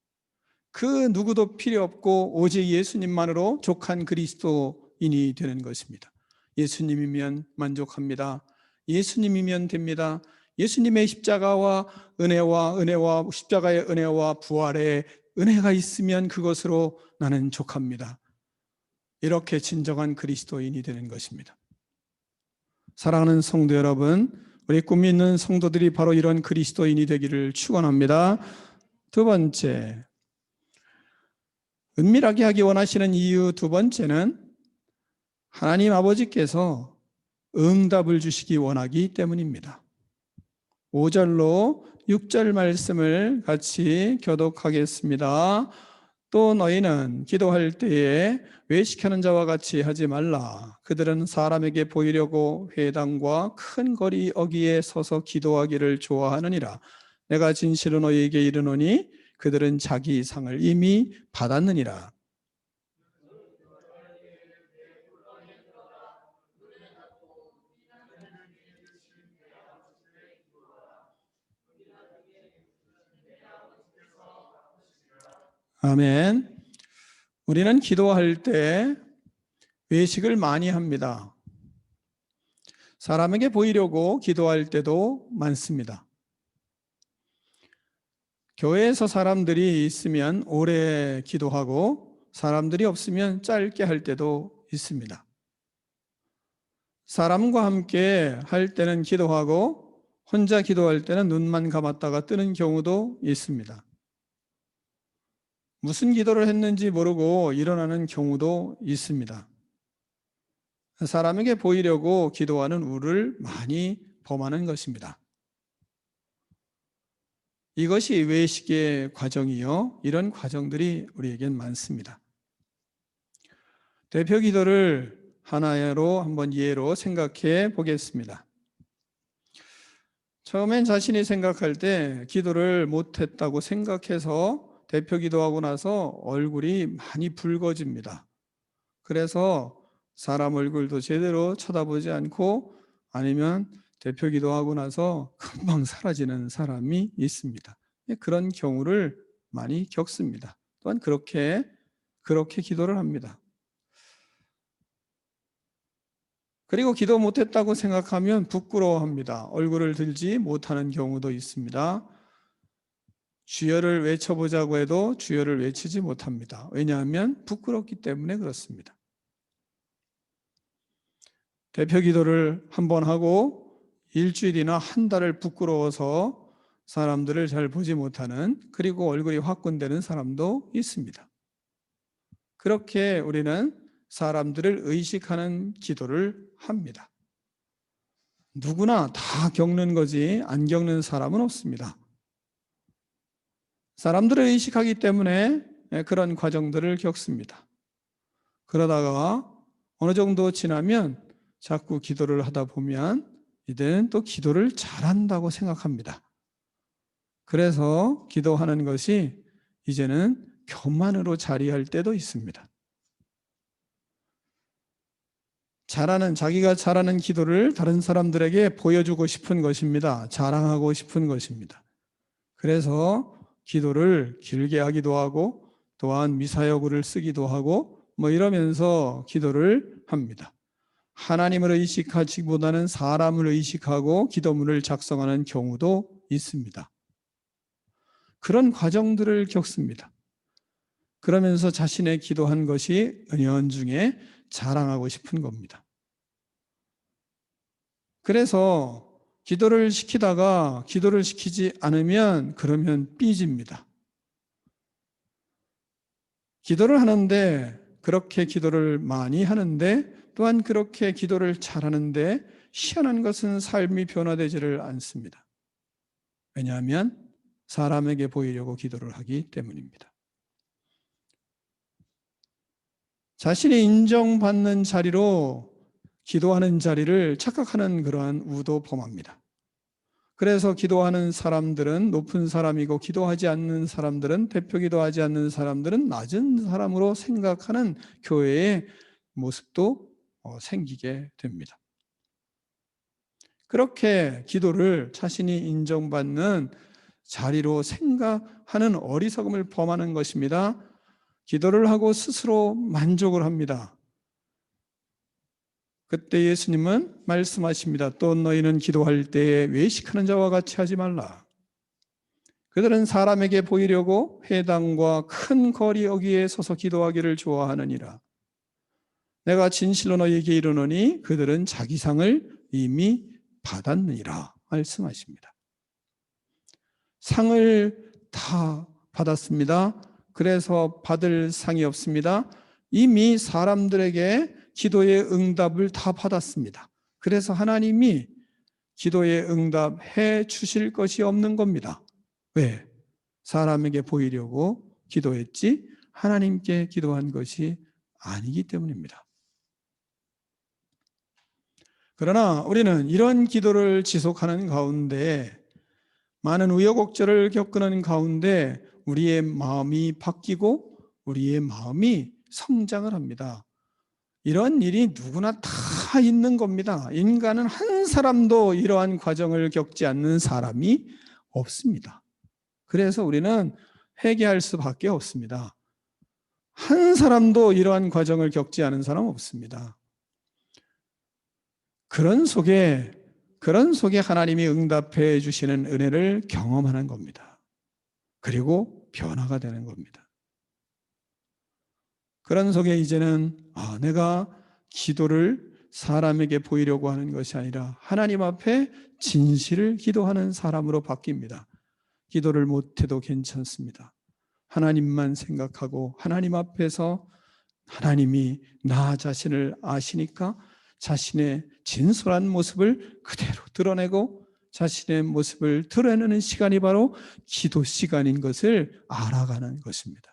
그 누구도 필요 없고 오직 예수님만으로 족한 그리스도인이 되는 것입니다. 예수님이면 만족합니다. 예수님이면 됩니다. 예수님의 십자가와 은혜와 십자가의 은혜와 부활의 은혜가 있으면 그것으로 나는 족합니다. 이렇게 진정한 그리스도인이 되는 것입니다. 사랑하는 성도 여러분, 우리 꿈이 있는 성도들이 바로 이런 그리스도인이 되기를 축원합니다. 두 번째, 은밀하게 하기 원하시는 이유 두 번째는 하나님 아버지께서 응답을 주시기 원하기 때문입니다. 5절로 6절 말씀을 같이 교독하겠습니다. 또 너희는 기도할 때에 외식하는 자와 같이 하지 말라. 그들은 사람에게 보이려고 회당과 큰 거리 어귀에 서서 기도하기를 좋아하느니라. 내가 진실로 너희에게 이르노니 그들은 자기 상을 이미 받았느니라. 아멘. 우리는 기도할 때 외식을 많이 합니다. 사람에게 보이려고 기도할 때도 많습니다. 교회에서 사람들이 있으면 오래 기도하고 사람들이 없으면 짧게 할 때도 있습니다. 사람과 함께 할 때는 기도하고 혼자 기도할 때는 눈만 감았다가 뜨는 경우도 있습니다. 무슨 기도를 했는지 모르고 일어나는 경우도 있습니다. 사람에게 보이려고 기도하는 우를 많이 범하는 것입니다. 이것이 외식의 과정이요. 이런 과정들이 우리에겐 많습니다. 대표 기도를 하나로 한번 예로 생각해 보겠습니다. 처음엔 자신이 생각할 때 기도를 못했다고 생각해서 대표 기도하고 나서 얼굴이 많이 붉어집니다. 그래서 사람 얼굴도 제대로 쳐다보지 않고 아니면 대표 기도하고 나서 금방 사라지는 사람이 있습니다. 그런 경우를 많이 겪습니다. 또한 그렇게 기도를 합니다. 그리고 기도 못했다고 생각하면 부끄러워합니다. 얼굴을 들지 못하는 경우도 있습니다. 주여를 외쳐보자고 해도 주여를 외치지 못합니다. 왜냐하면 부끄럽기 때문에 그렇습니다. 대표 기도를 한번 하고 일주일이나 한 달을 부끄러워서 사람들을 잘 보지 못하는, 그리고 얼굴이 화끈대는 사람도 있습니다. 그렇게 우리는 사람들을 의식하는 기도를 합니다. 누구나 다 겪는 거지 안 겪는 사람은 없습니다. 사람들을 의식하기 때문에 그런 과정들을 겪습니다. 그러다가 어느 정도 지나면 자꾸 기도를 하다 보면 이제는 또 기도를 잘한다고 생각합니다. 그래서 기도하는 것이 이제는 교만으로 자리할 때도 있습니다. 자기가 잘하는 기도를 다른 사람들에게 보여주고 싶은 것입니다. 자랑하고 싶은 것입니다. 그래서 기도를 길게 하기도 하고 또한 미사여구를 쓰기도 하고 이러면서 기도를 합니다. 하나님을 의식하기보다는 사람을 의식하고 기도문을 작성하는 경우도 있습니다. 그런 과정들을 겪습니다. 그러면서 자신의 기도한 것이 은연중에 자랑하고 싶은 겁니다. 그래서 기도를 시키다가 기도를 시키지 않으면 그러면 삐집니다. 기도를 하는데 그렇게 기도를 많이 하는데 또한 그렇게 기도를 잘하는데 희한한 것은 삶이 변화되지를 않습니다. 왜냐하면 사람에게 보이려고 기도를 하기 때문입니다. 자신이 인정받는 자리로 기도하는 자리를 착각하는 그러한 우도 범합니다. 그래서 기도하는 사람들은 높은 사람이고 기도하지 않는 사람들은 대표 기도하지 않는 사람들은 낮은 사람으로 생각하는 교회의 모습도 생기게 됩니다. 그렇게 기도를 자신이 인정받는 자리로 생각하는 어리석음을 범하는 것입니다. 기도를 하고 스스로 만족을 합니다. 그때 예수님은 말씀하십니다. 또 너희는 기도할 때에 외식하는 자와 같이 하지 말라. 그들은 사람에게 보이려고 회당과 큰 거리 여기에 서서 기도하기를 좋아하느니라. 내가 진실로 너희에게 이르노니 그들은 자기 상을 이미 받았느니라 말씀하십니다. 상을 다 받았습니다. 그래서 받을 상이 없습니다. 이미 사람들에게 기도의 응답을 다 받았습니다. 그래서 하나님이 기도의 응답해 주실 것이 없는 겁니다. 왜? 사람에게 보이려고 기도했지 하나님께 기도한 것이 아니기 때문입니다. 그러나 우리는 이런 기도를 지속하는 가운데 많은 우여곡절을 겪는 가운데 우리의 마음이 바뀌고 우리의 마음이 성장을 합니다. 이런 일이 누구나 다 있는 겁니다. 인간은 한 사람도 이러한 과정을 겪지 않는 사람이 없습니다. 그래서 우리는 회개할 수밖에 없습니다. 한 사람도 이러한 과정을 겪지 않은 사람 없습니다. 그런 속에 하나님이 응답해 주시는 은혜를 경험하는 겁니다. 그리고 변화가 되는 겁니다. 그런 속에 이제는 내가 기도를 사람에게 보이려고 하는 것이 아니라 하나님 앞에 진실을 기도하는 사람으로 바뀝니다. 기도를 못해도 괜찮습니다. 하나님만 생각하고 하나님 앞에서 하나님이 나 자신을 아시니까 자신의 진솔한 모습을 그대로 드러내고 자신의 모습을 드러내는 시간이 바로 기도 시간인 것을 알아가는 것입니다.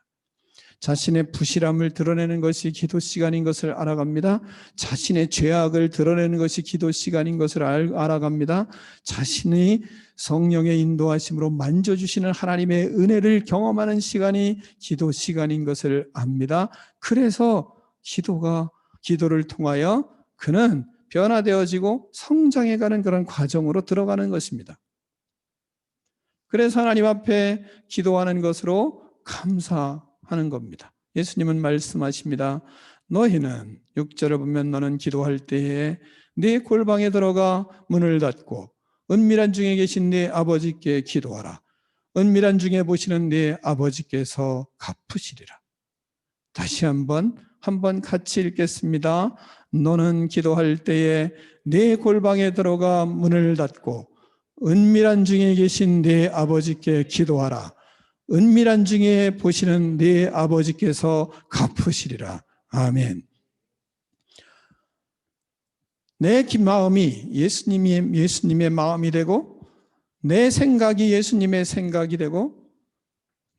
자신의 부실함을 드러내는 것이 기도 시간인 것을 알아갑니다. 자신의 죄악을 드러내는 것이 기도 시간인 것을 알아갑니다. 자신이 성령의 인도하심으로 만져주시는 하나님의 은혜를 경험하는 시간이 기도 시간인 것을 압니다. 그래서 기도를 통하여 그는 변화되어지고 성장해가는 그런 과정으로 들어가는 것입니다. 그래서 하나님 앞에 기도하는 것으로 감사하는 겁니다. 예수님은 말씀하십니다. 너희는 6절을 보면 너는 기도할 때에 네 골방에 들어가 문을 닫고 은밀한 중에 계신 네 아버지께 기도하라. 은밀한 중에 보시는 네 아버지께서 갚으시리라. 다시 한번 같이 읽겠습니다. 너는 기도할 때에 네 골방에 들어가 문을 닫고 은밀한 중에 계신 네 아버지께 기도하라. 은밀한 중에 보시는 네 아버지께서 갚으시리라. 아멘. 내 마음이 예수님의 마음이 되고 내 생각이 예수님의 생각이 되고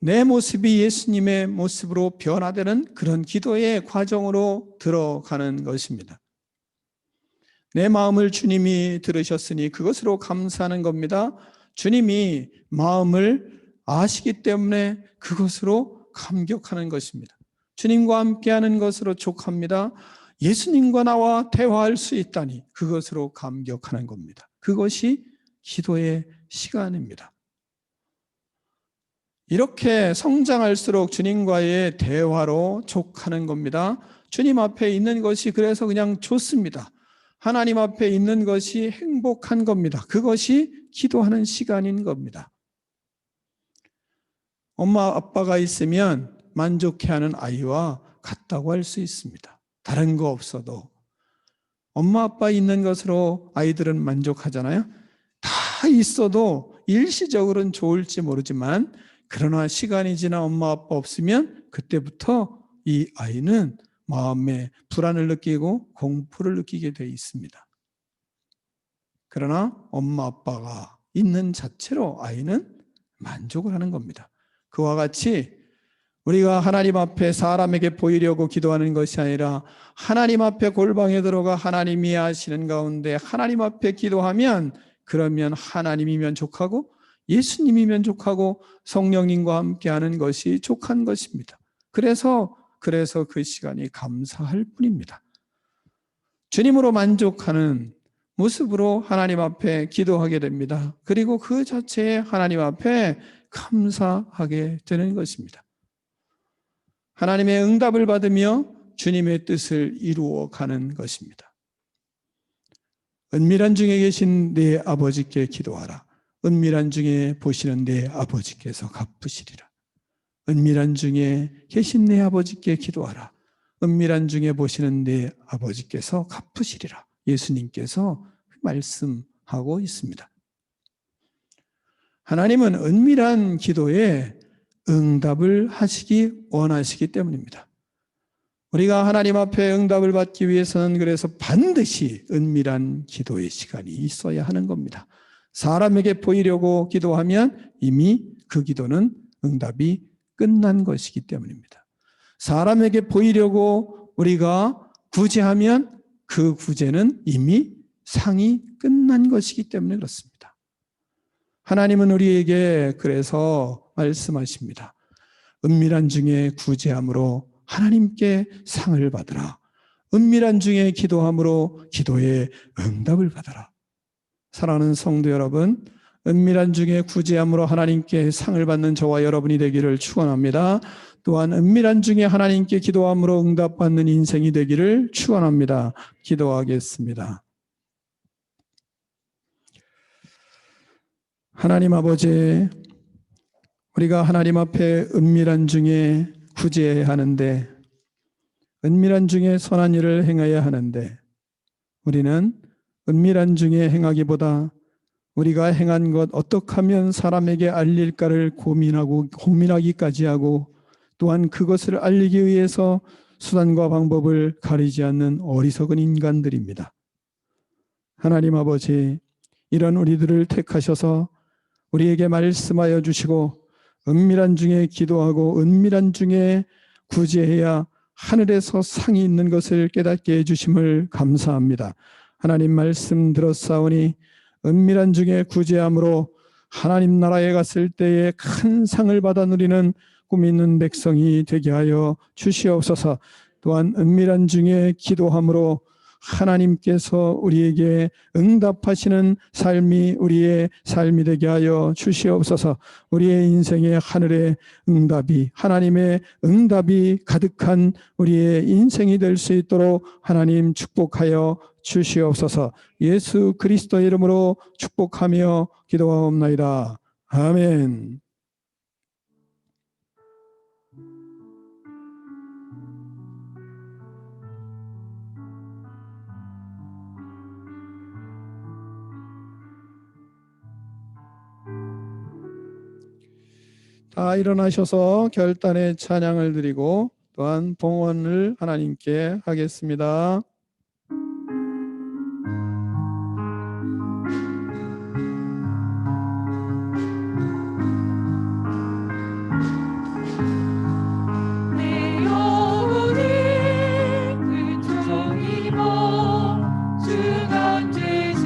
내 모습이 예수님의 모습으로 변화되는 그런 기도의 과정으로 들어가는 것입니다. 내 마음을 주님이 들으셨으니 그것으로 감사하는 겁니다. 주님이 마음을 아시기 때문에 그것으로 감격하는 것입니다. 주님과 함께하는 것으로 족합니다. 예수님과 나와 대화할 수 있다니 그것으로 감격하는 겁니다. 그것이 기도의 시간입니다. 이렇게 성장할수록 주님과의 대화로 족하는 겁니다. 주님 앞에 있는 것이 그래서 그냥 좋습니다. 하나님 앞에 있는 것이 행복한 겁니다. 그것이 기도하는 시간인 겁니다. 엄마 아빠가 있으면 만족해하는 아이와 같다고 할 수 있습니다. 다른 거 없어도 엄마 아빠 있는 것으로 아이들은 만족하잖아요. 다 있어도 일시적으로는 좋을지 모르지만 그러나 시간이 지나 엄마 아빠 없으면 그때부터 이 아이는 마음에 불안을 느끼고 공포를 느끼게 돼 있습니다. 그러나 엄마 아빠가 있는 자체로 아이는 만족을 하는 겁니다. 그와 같이 우리가 하나님 앞에 사람에게 보이려고 기도하는 것이 아니라 하나님 앞에 골방에 들어가 하나님이 하시는 가운데 하나님 앞에 기도하면 그러면 하나님이 만족하고 예수님이 만족하고 성령님과 함께하는 것이 족한 것입니다. 그래서 그 시간이 감사할 뿐입니다. 주님으로 만족하는 모습으로 하나님 앞에 기도하게 됩니다. 그리고 그 자체에 하나님 앞에 감사하게 되는 것입니다. 하나님의 응답을 받으며 주님의 뜻을 이루어 가는 것입니다. 은밀한 중에 계신 내 아버지께 기도하라. 은밀한 중에 보시는 내 아버지께서 갚으시리라. 은밀한 중에 계신 내 아버지께 기도하라. 은밀한 중에 보시는 내 아버지께서 갚으시리라. 예수님께서 말씀하고 있습니다. 하나님은 은밀한 기도에 응답을 하시기 원하시기 때문입니다. 우리가 하나님 앞에 응답을 받기 위해서는 그래서 반드시 은밀한 기도의 시간이 있어야 하는 겁니다. 사람에게 보이려고 기도하면 이미 그 기도는 응답이 끝난 것이기 때문입니다. 사람에게 보이려고 우리가 구제하면 그 구제는 이미 상이 끝난 것이기 때문에 그렇습니다. 하나님은 우리에게 그래서 말씀하십니다. 은밀한 중에 구제함으로 하나님께 상을 받으라. 은밀한 중에 기도함으로 기도의 응답을 받아라. 사랑하는 성도 여러분, 은밀한 중에 구제함으로 하나님께 상을 받는 저와 여러분이 되기를 축원합니다. 또한 은밀한 중에 하나님께 기도함으로 응답받는 인생이 되기를 축원합니다. 기도하겠습니다. 하나님 아버지, 우리가 하나님 앞에 은밀한 중에 구제하는데, 은밀한 중에 선한 일을 행해야 하는데, 우리는 은밀한 중에 행하기보다 우리가 행한 것 어떻게 하면 사람에게 알릴까를 고민하기까지 하고, 또한 그것을 알리기 위해서 수단과 방법을 가리지 않는 어리석은 인간들입니다. 하나님 아버지, 이런 우리들을 택하셔서 우리에게 말씀하여 주시고 은밀한 중에 기도하고 은밀한 중에 구제해야 하늘에서 상이 있는 것을 깨닫게 해주심을 감사합니다. 하나님 말씀 들었사오니 은밀한 중에 구제함으로 하나님 나라에 갔을 때에 큰 상을 받아 누리는 꿈 있는 백성이 되게 하여 주시옵소서. 또한 은밀한 중에 기도함으로 하나님께서 우리에게 응답하시는 삶이 우리의 삶이 되게 하여 주시옵소서. 우리의 인생의 하늘의 응답이, 하나님의 응답이 가득한 우리의 인생이 될 수 있도록 하나님 축복하여 주시옵소서. 예수 그리스도의 이름으로 축복하며 기도하옵나이다. 아멘. 다 일어나셔서 결단의 찬양을 드리고 또한 봉헌을 하나님께 하겠습니다. 내 영혼이 근총 입어 주간 죄지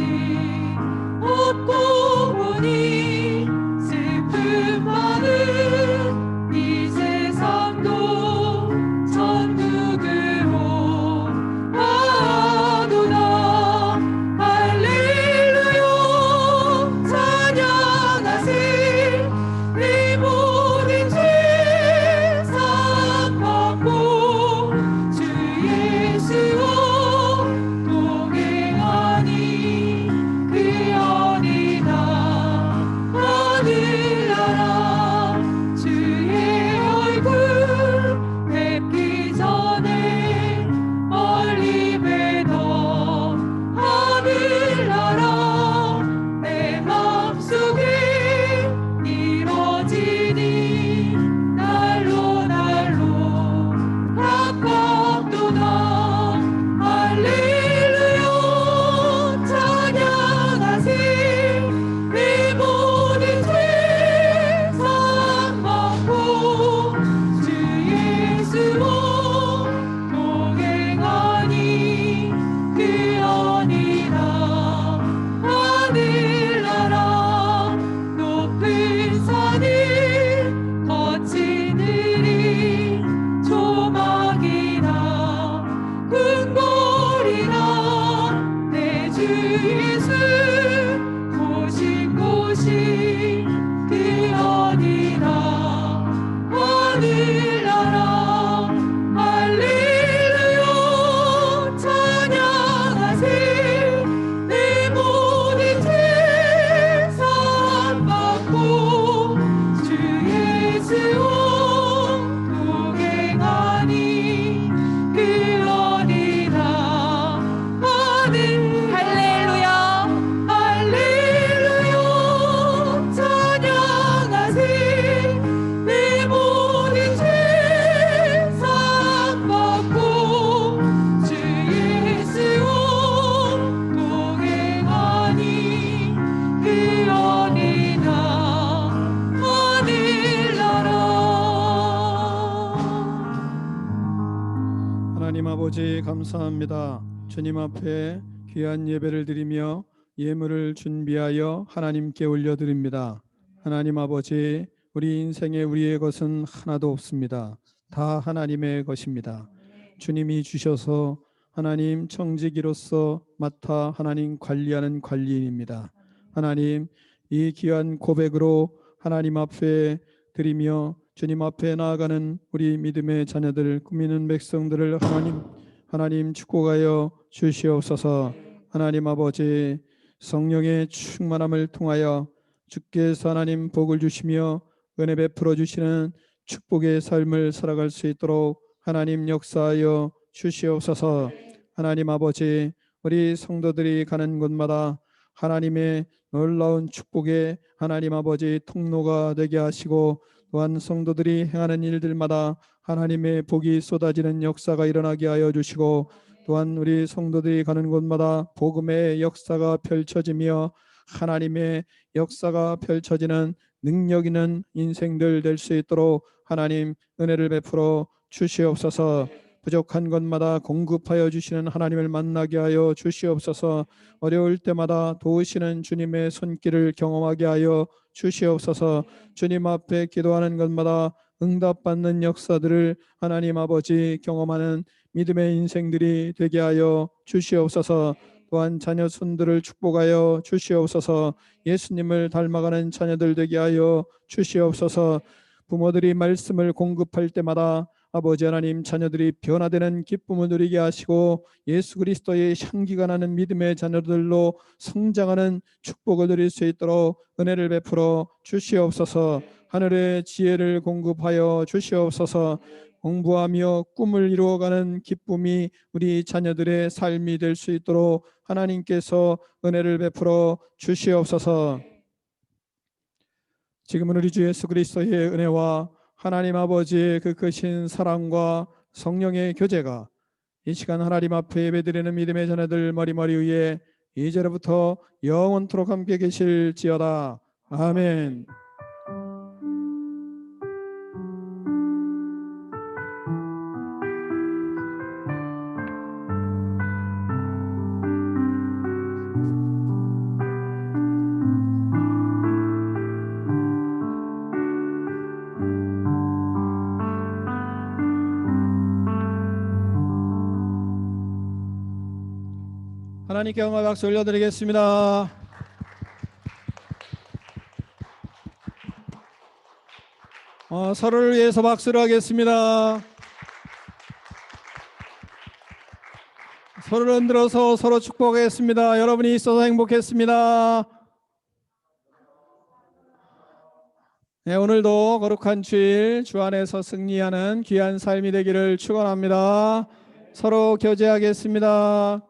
얻고 보니 슬픔 많은 이 세상도 천국으로 예수 오신 곳이 그 어디나 하늘나라 할렐루야 찬양하세 내 모든 죄 사함받고 주 예수 동행하니 그 어디나 하늘 할렐루야. 할렐루야 찬양하세 내 모든 죄 사함받고 주 예수 동행하니 그 어디나 하늘나라. 하나님 아버지 감사합니다. 주님 앞에 귀한 예배를 드리며 예물을 준비하여 하나님께 올려드립니다. 하나님 아버지, 우리 인생에 우리의 것은 하나도 없습니다. 다 하나님의 것입니다. 주님이 주셔서 하나님 청지기로서 맡아 하나님 관리하는 관리인입니다. 하나님, 이 귀한 고백으로 하나님 앞에 드리며 주님 앞에 나아가는 우리 믿음의 자녀들, 꾸미는 백성들을 하나님 축복하여 주시옵소서. 하나님 아버지, 성령의 충만함을 통하여 주께서 하나님 복을 주시며 은혜 베풀어 주시는 축복의 삶을 살아갈 수 있도록 하나님 역사하여 주시옵소서. 하나님 아버지, 우리 성도들이 가는 곳마다 하나님의 놀라운 축복의 하나님 아버지 통로가 되게 하시고, 또한 성도들이 행하는 일들마다 하나님의 복이 쏟아지는 역사가 일어나게 하여 주시고, 또한 우리 성도들이 가는 곳마다 복음의 역사가 펼쳐지며 하나님의 역사가 펼쳐지는 능력 있는 인생들 될 수 있도록 하나님 은혜를 베풀어 주시옵소서. 부족한 것마다 공급하여 주시는 하나님을 만나게 하여 주시옵소서. 어려울 때마다 도우시는 주님의 손길을 경험하게 하여 주시옵소서. 주님 앞에 기도하는 것마다 응답받는 역사들을 하나님 아버지 경험하는 믿음의 인생들이 되게 하여 주시옵소서. 또한 자녀 손들을 축복하여 주시옵소서. 예수님을 닮아가는 자녀들 되게 하여 주시옵소서. 부모들이 말씀을 공급할 때마다 아버지 하나님, 자녀들이 변화되는 기쁨을 누리게 하시고 예수 그리스도의 향기가 나는 믿음의 자녀들로 성장하는 축복을 누릴 수 있도록 은혜를 베풀어 주시옵소서. 하늘의 지혜를 공급하여 주시옵소서. 공부하며 꿈을 이루어가는 기쁨이 우리 자녀들의 삶이 될 수 있도록 하나님께서 은혜를 베풀어 주시옵소서. 지금은 우리 주 예수 그리스도의 은혜와 하나님 아버지의 그 크신 사랑과 성령의 교제가 이 시간 하나님 앞에 예배드리는 믿음의 자녀들 머리머리 위에 이제로부터 영원토록 함께 계실지어다. 아멘. 하나님께 영광 박수 올려드리겠습니다. 서로를 위해서 박수를 하겠습니다. 서로를 흔들어서 서로 축복하겠습니다. 여러분이 있어서 행복했습니다. 네, 오늘도 거룩한 주일 주 안에서 승리하는 귀한 삶이 되기를 축원합니다. 서로 교제하겠습니다.